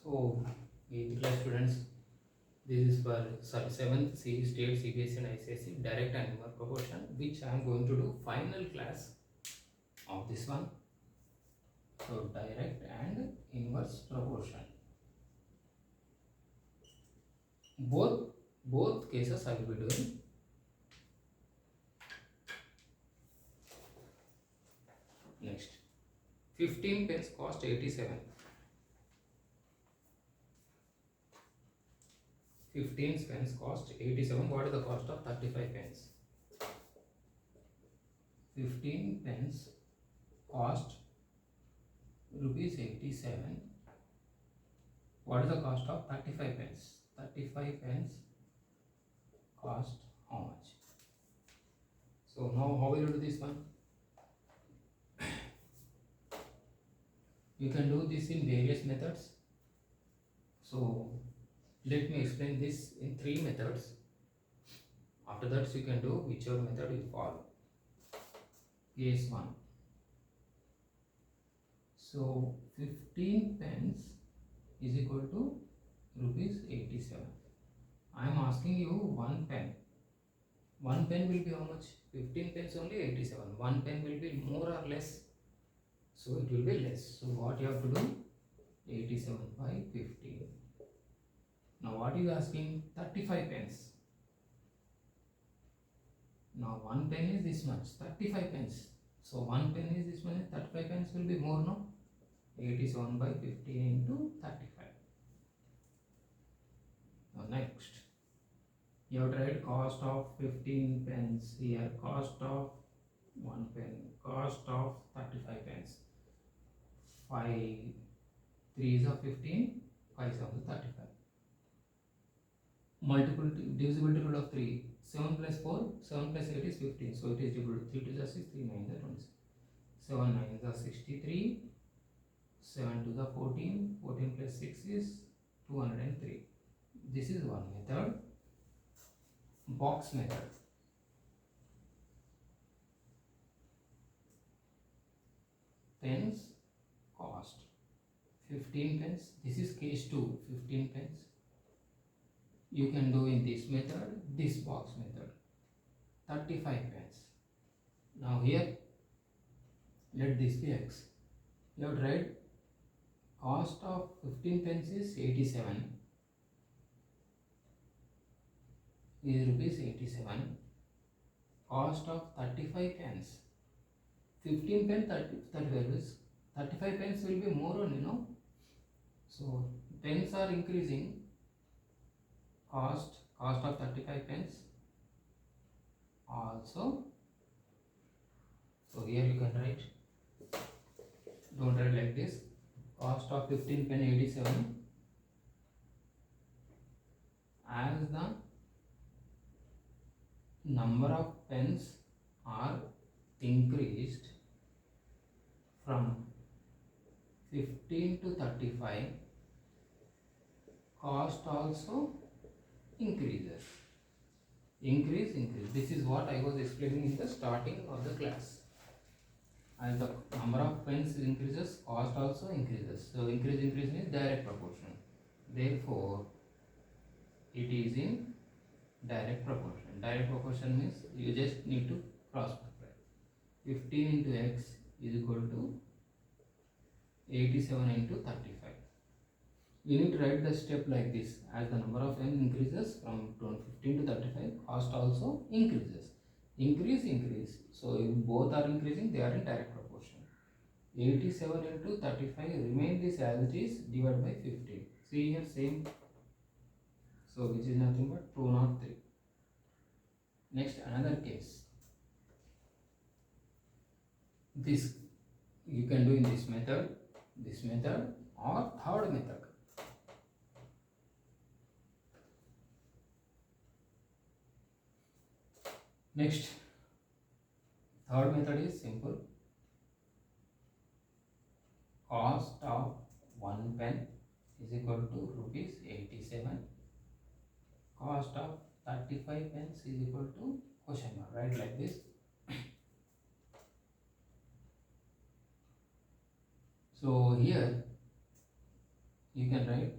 So, 8th class students, this is for 7th C state Cbse and Icse direct and inverse proportion, which I am going to do final class of this one. So, direct and inverse proportion. Both cases I will be doing. Next, 15 pence cost 87. 15 pence cost 87. What is the cost of 35 pence? 15 pence cost rupees 87. What is the cost of 35 pence? 35 pence cost how much? So now how will you do this one? You can do this in various methods. So let me explain this in 3 methods. After that you can do whichever method you follow. Case 1. So 15 pence is equal to rupees 87. I am asking you 1 pen. 1 pen will be how much? 15 pence only 87. 1 pen will be more or less. So it will be less. So what you have to do? 87 by 15. Now what is asking? 35 pence. Now 1 pen is this much, 35 pence. So 1 pen is this much, 35 pence will be more, no? 87 by 15 into 35. Now next, you have to write cost of 15 pence here, cost of 1 pen, cost of 35 pence. 5 3s are 15, 5 7s are 35. Divisibility rule of 3. 7 plus 4, 7 plus 8 is 15. So it is divisible. 3 to the 6, 3 9 the 26. 7 9 the 63. 7 to the 14. 14 plus 6 is 203. This is one method. Box method. Pence cost 15 pence. This is case 2. 15 pence. You can do in this method, this box method, 35 pence. Now here, let this be x. You have to write cost of 15 pence is 87, is rupees 87. Cost of 35 pence, 15 pence 35 is 35 pence will be more only, no? So pence are increasing. Cost of 35 pence also. So here you can write, don't write like this, cost of 15 pen 87 as the number of pens are increased from 15 to 35, cost also increases. Increase. This is what I was explaining in the starting of the class. As the number of pens increases, cost also increases. So increase means direct proportion. Therefore, it is in direct proportion. Direct proportion means you just need to cross multiply. 15 into x is equal to 87 into 35. You need to write the step like this. As the number of n increases from 15 to 35, cost also increases. Increase. So if both are increasing, they are in direct proportion. 87 into 35, remain this as it is, divided by 15. See here same. So which is nothing but 203. Next, another case. This you can do in this method or third method. Next, third method is simple. Cost of 1 pen is equal to rupees 87. Cost of 35 pence is equal to question mark. Write like this. So here you can write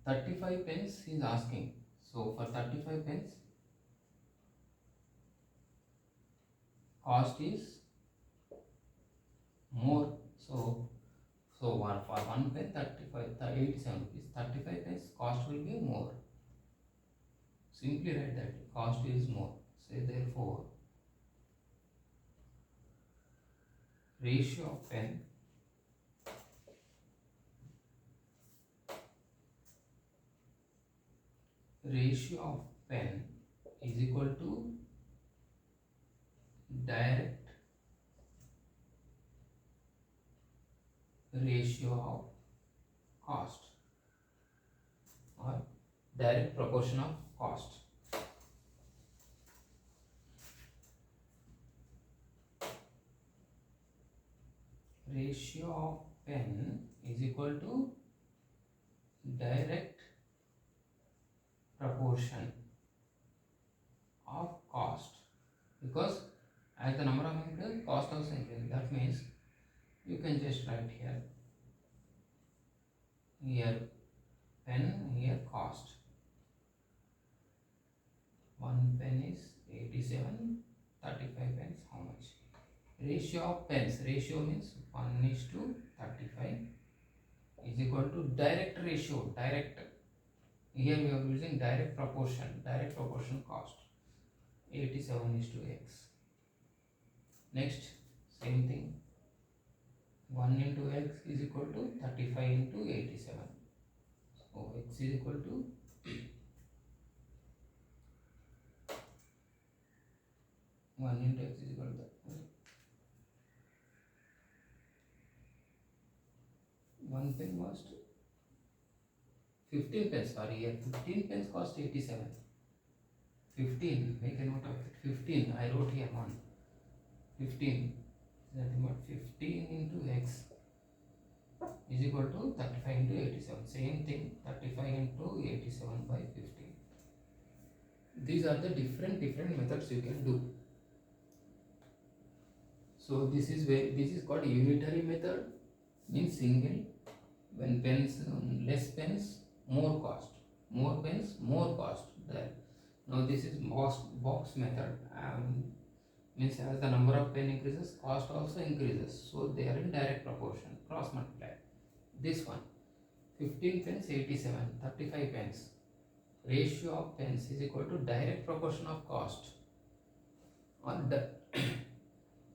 35 pence he is asking. So for 35 pence cost is more. So one for 1 pen 35 the 87 rupees, 35 pence cost will be more. Simply write that cost is more. Say therefore ratio of pen is equal to direct ratio of cost or direct proportion of cost. Ratio of pen is equal to direct proportion of cost, because as the number of increase cost also increase. That means you can just write here pen, here cost. 1 pen is 87, 35 pence how much? Ratio of pens, ratio means 1:35 is equal to direct ratio, direct. Here we are using direct proportion cost, 87:x. Next, same thing, 1 into x is equal to 35 into 87. So x is equal to 1 into x is equal to 1 pen cost 15 pence. Sorry, here 15 pence cost 87. 15, make a note of it. 15, I wrote here 1. 15 is nothing but 15 into x is equal to 35 into 87. Same thing, 35 into 87 by 15. These are the different methods you can do. So this is called unitary method, means single. When pens, less pens, more cost, more pens, more cost. There. Now this is box method. Means as the number of pen increases, cost also increases. So they are in direct proportion, cross multiply. This one, 15 pence 87, 35 pence. Ratio of pens is equal to direct proportion of cost. Or the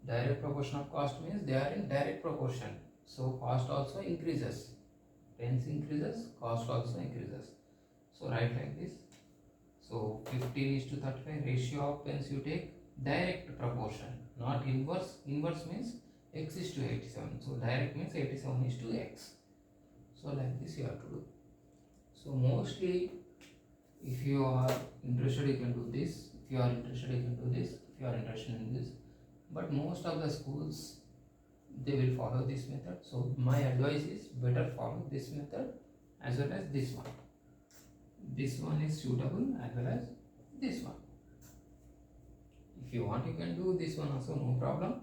direct proportion of cost means they are in direct proportion. So cost also increases. Pens increases, cost also increases. So write like this. So 15:35 ratio of pens you take direct proportion, not inverse. Inverse means x is to 87. So direct means 87:x. So like this you have to do. So mostly if you are interested you can do this. If you are interested you can do this. If you are interested in this. But most of the schools they will follow this method. So my advice is better follow this method as well as this one. This one is suitable as well as this one. If you want you can do this one also, no problem.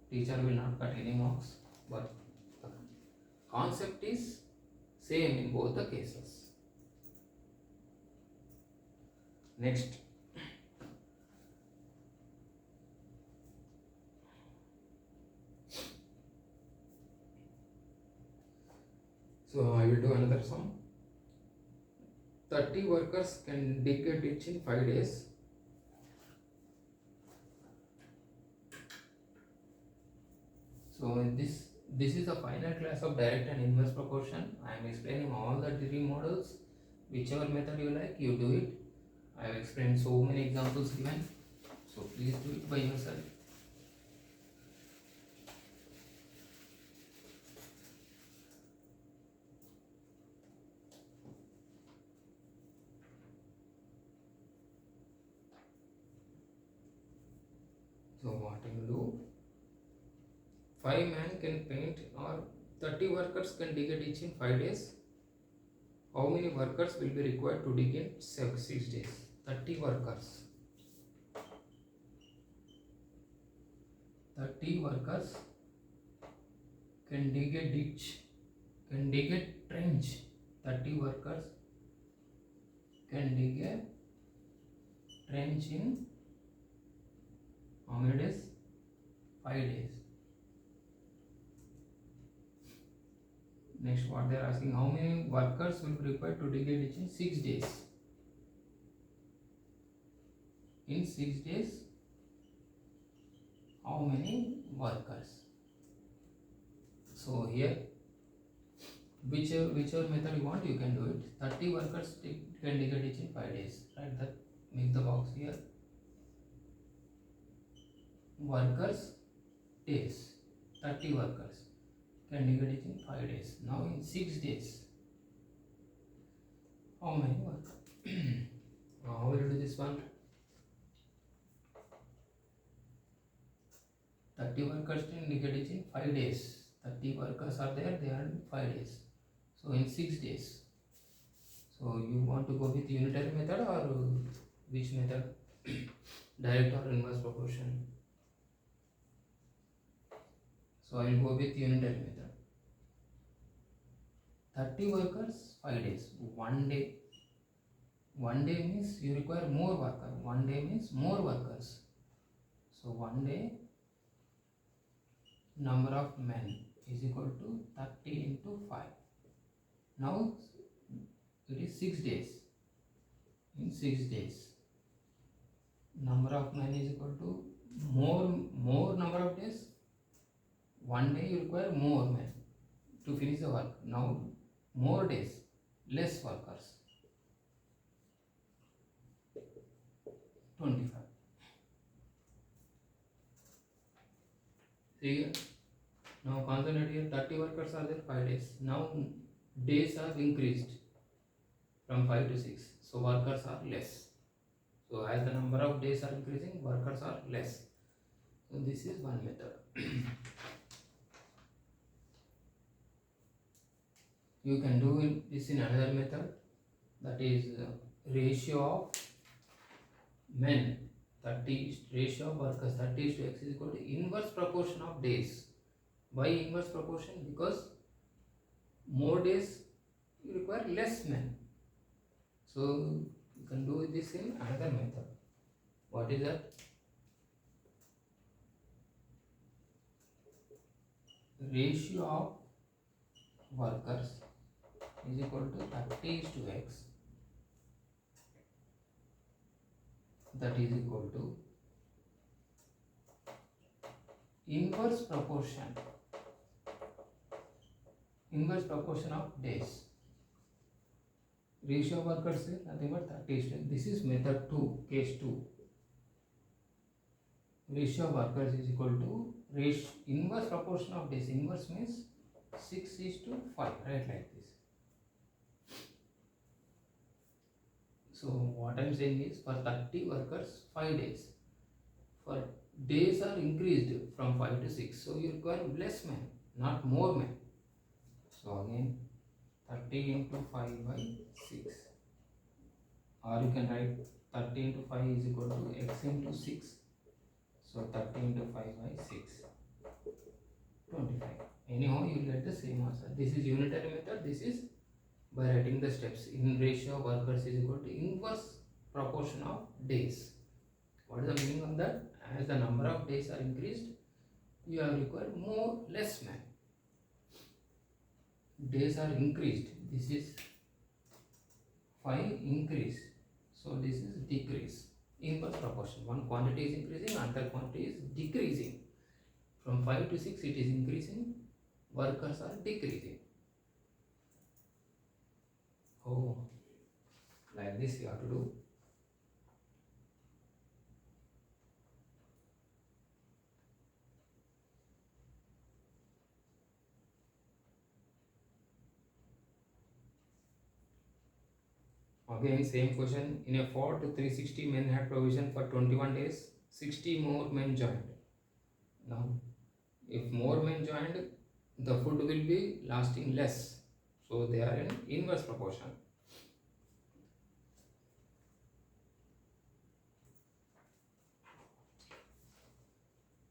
Teacher will not cut any marks, but the concept is same in both the cases. Next, so I will do another sum. 30 workers can dig a ditch in 5 days. So this is the final class of direct and inverse proportion. I am explaining all the three models. Whichever method you like, you do it. I have explained so many examples given. So please do it by yourself. So what you will do? 5 men can paint or 30 workers can dig a ditch in 5 days. How many workers will be required to dig in 6 days? 30 workers. 30 workers can dig a ditch can dig a trench. 30 workers can dig a trench in how many days? 5 days. Next, what they are asking, how many workers will be required to dig a ditch in 6 days? In 6 days, how many workers? So here, whichever method you want, you can do it. 30 workers can dig a ditch in 5 days. Right? That make the box here. Workers days. 30 workers can dig a ditch in 5 days. Now in 6 days, how many workers? How will you do this one? 30 workers can dig a ditch in 5 days. 30 workers are there, they are in 5 days. So in 6 days. So you want to go with unitary method or which method? Direct or inverse proportion? So I will go with unitary method. 30 workers, 5 days. 1 day. 1 day means you require more workers. 1 day means more workers. So 1 day number of men is equal to 30 into 5. Now it is 6 days. In 6 days, number of men is equal to more number of days. 1 day you require more men to finish the work. Now more days, less workers. 25. See here. Now concentrate here. 30 workers are there, 5 days. Now days are increased from 5 to 6. So workers are less. So as the number of days are increasing, workers are less. So this is one method. You can do this in another method, that is ratio of men 30 ratio of workers 30 to x is equal to inverse proportion of days. Why inverse proportion? Because more days you require less men. So you can do this in another method. What is that? Ratio of workers is equal to 30 to x, that is equal to inverse proportion of days. Ratio of workers is nothing but 30 to x. This is method 2, case 2. Ratio of workers is equal to inverse proportion of days. Inverse means 6 is to 5, right, like this. So what I am saying is, for 30 workers 5 days, for days are increased from 5 to 6, so you require less men, not more men. So again 30 into 5 by 6, or you can write 30 into 5 is equal to x into 6. So 30 into 5 by 6, 25. Anyhow you will get the same answer. This is unitary method. This is by writing the steps. In ratio of workers is equal to inverse proportion of days. What is the meaning of that? As the number of days are increased, you have required less men. Days are increased. This is 5 increase. So this is decrease. Inverse proportion. One quantity is increasing, another quantity is decreasing. From 5 to 6 it is increasing. Workers are decreasing. Oh, like this you have to do. Again same question. In a fort 360 men had provision for 21 days. 60 more men joined. Now if more men joined, the food will be lasting less. So they are in inverse proportion.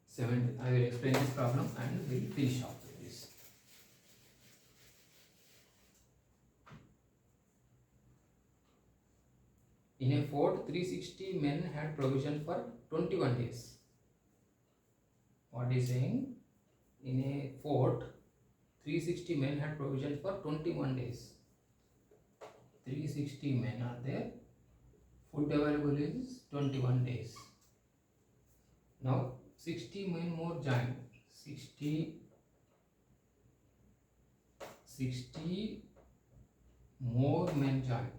7. I will explain this problem and we will finish off with this. In a fort, 360 men had provision for 21 days. What is saying? In a fort, 360 men had provision for 21 days. 360 men are there. Food available is 21 days. Now 60 men more joined. 60 more men joined.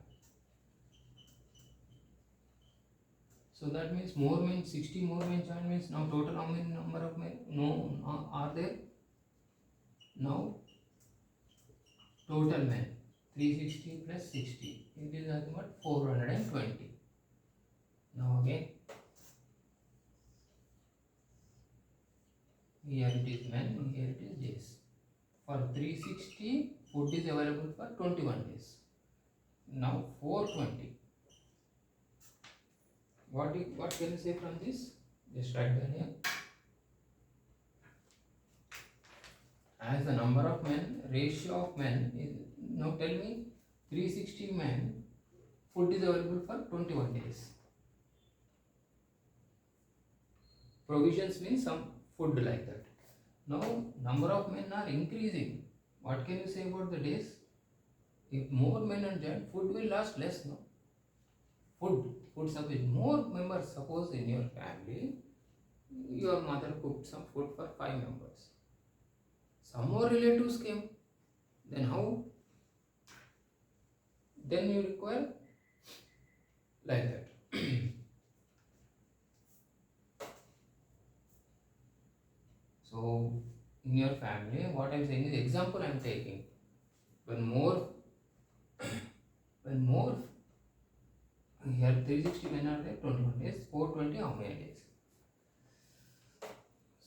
So that means more men, 60 more men joined means now total how many number of men are there? Now total men 360 plus 60. It is nothing but 420. Now again here it is men, here it is days. For 360 food is available for 21 days. Now 420. What can you say from this? Just write down here. As the number of men, ratio of men is, now tell me, 360 men, food is available for 21 days. Provisions means some food like that. Now number of men are increasing. What can you say about the days? If more men are joined, food will last less, no? Food supply. More members, suppose in your family, your mother cooked some food for 5 members. Some more relatives came. Then how? Then you require like that. So in your family, what I am saying is example I am taking. When more here 360 men are there, 21 days, 420 how many days?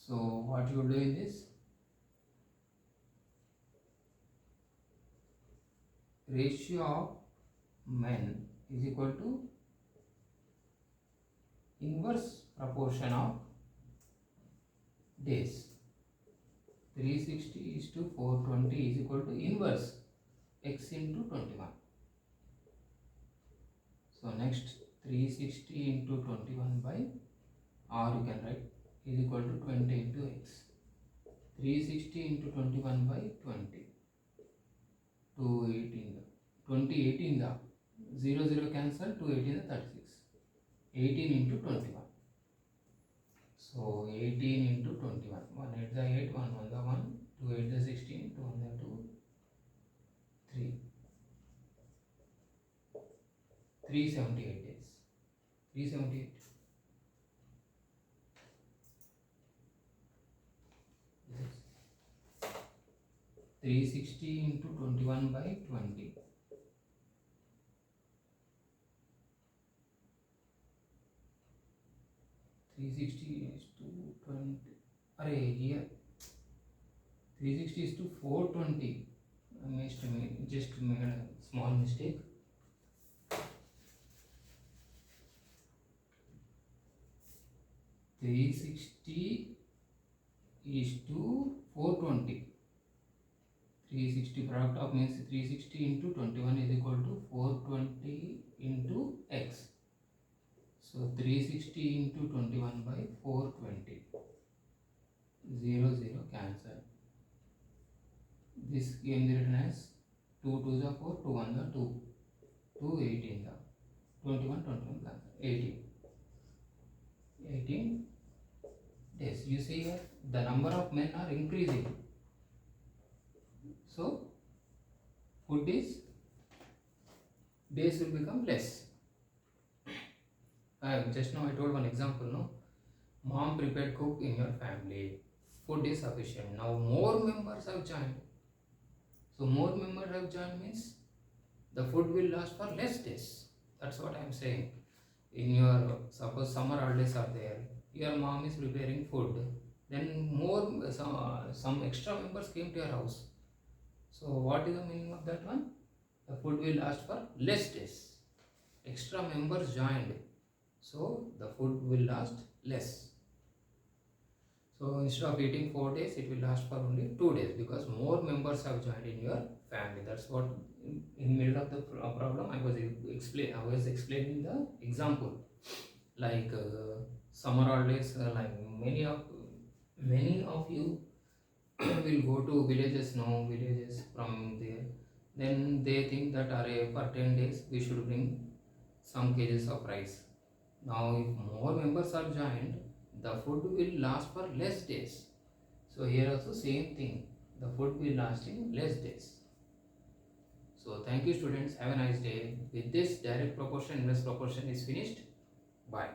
So what you do in this? Ratio of men is equal to inverse proportion of days. 360 is to 420 is equal to inverse x into 21. So next 360 into 21 by r you can write is equal to 20 into x. 360 into 21 by 20. 218 2018 the 0 cancel, 218 the 36. 18 into 21. So 18 into 21. 1 8 the 8, 1 1 the 1, 2 8 the 16, 2 1 the 2, 3. 378 days. 378. Yes. 360 into 21 by 20. 360 is to 20. Array here 360 is to 420. I just made a small mistake. 360 is to 420. 360 product of means 360 into 21 is equal to 420 into x. So 360 into 21 by 420. 0 0 cancel. This can be written as 2 2 the 4, 2 1 the 2, 2 18 the 21 cancel. 18 days. You see here the number of men are increasing. So food is days will become less. Just now I told one example, no? Mom prepared cook in your family. Food is sufficient. Now more members have joined. So more members have joined means the food will last for less days. That's what I am saying. In your, suppose summer holidays are there, your mom is preparing food. Then more some extra members came to your house. So what is the meaning of that one? The food will last for less days. Extra members joined. So the food will last less. So instead of eating 4 days, it will last for only 2 days because more members have joined in your family. That's what in middle of the problem I was explaining the example, like summer holidays, like many of you will go to villages now, villages from there. Then they think that for 10 days we should bring some kgs of rice. Now if more members are joined, the food will last for less days. So here also same thing, the food will last in less days. So thank you students, have a nice day. With this, direct proportion, inverse proportion is finished. Bye.